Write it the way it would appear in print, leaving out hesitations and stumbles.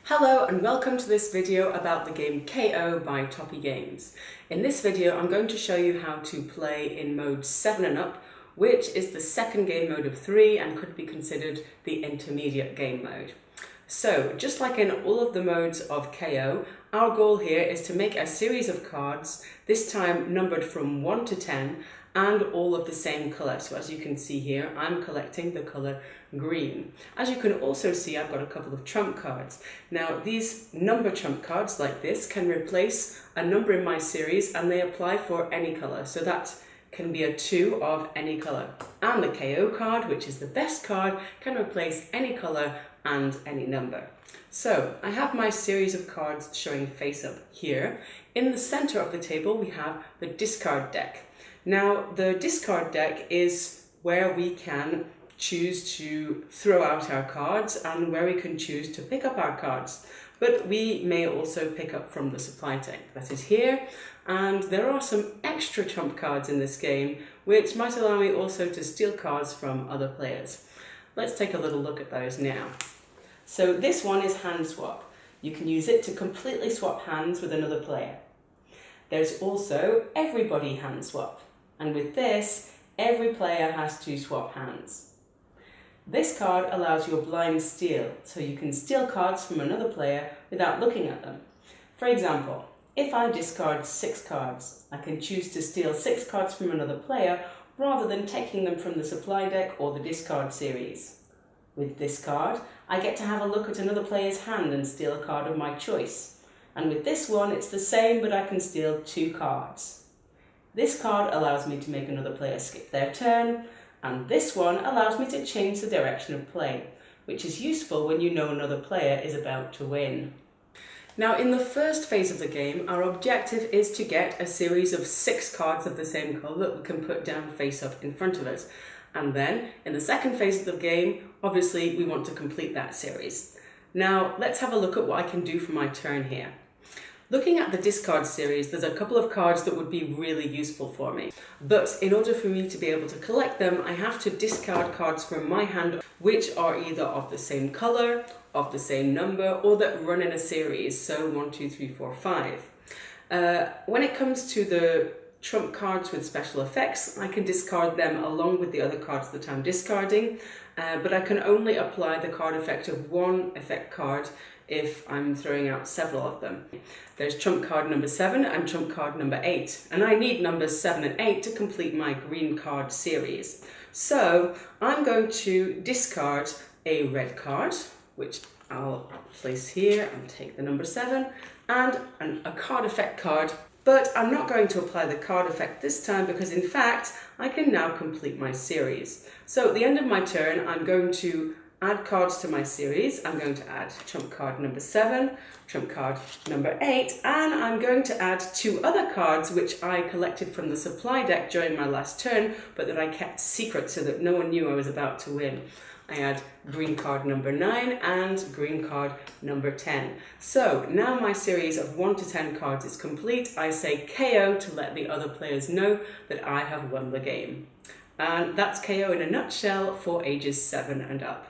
Hello and welcome to this video about the game KO by Topi Games. In this video I'm going to show you how to play in mode 7 and up, which is the second game mode of 3 and could be considered the intermediate game mode. So just like in all of the modes of KO, our goal here is to make a series of cards, this time numbered from 1 to 10 and all of the same colour. So as you can see here, I'm collecting the colour green. As you can also see, I've got a couple of trump cards. Now these number trump cards like this can replace a number in my series and they apply for any colour. So that can be a 2 of any colour. And the KO card, which is the best card, can replace any colour and any number. So I have my series of cards showing face up here. In the centre of the table we have the discard deck. Now the discard deck is where we can choose to throw out our cards and where we can choose to pick up our cards. But we may also pick up from the supply deck that is here, and there are some extra trump cards in this game which might allow me also to steal cards from other players. Let's take a little look at those now. So this one is hand swap. You can use it to completely swap hands with another player. There's also everybody hand swap. And with this, every player has to swap hands. This card allows you a blind steal, so you can steal cards from another player without looking at them. For example, if I discard 6 cards, I can choose to steal 6 cards from another player rather than taking them from the supply deck or the discard series. With this card, I get to have a look at another player's hand and steal a card of my choice. And with this one, it's the same, but I can steal 2 cards. This card allows me to make another player skip their turn, and this one allows me to change the direction of play, which is useful when you know another player is about to win. Now in the first phase of the game, our objective is to get a series of 6 cards of the same colour that we can put down face up in front of us. And then, in the second phase of the game, obviously we want to complete that series. Now let's have a look at what I can do for my turn here. Looking at the discard series, there's a couple of cards that would be really useful for me. But in order for me to be able to collect them, I have to discard cards from my hand which are either of the same colour, of the same number, or that run in a series, so 1, 2, 3, 4, 5. When it comes to the trump cards with special effects, I can discard them along with the other cards that I'm discarding, but I can only apply the card effect of one effect card if I'm throwing out several of them. There's trump card number 7 and trump card number 8, and I need numbers 7 and 8 to complete my green card series. So I'm going to discard a red card, which I'll place here and take the number 7, and a card effect card. But I'm not going to apply the card effect this time because in fact I can now complete my series. So at the end of my turn I'm going to add cards to my series. I'm going to add trump card number 7, trump card number 8, and I'm going to add 2 other cards which I collected from the supply deck during my last turn but that I kept secret so that no one knew I was about to win. I add green card number 9 and green card number 10. So now my series of 1 to 10 cards is complete. I say KO to let the other players know that I have won the game. And that's KO in a nutshell for ages 7 and up.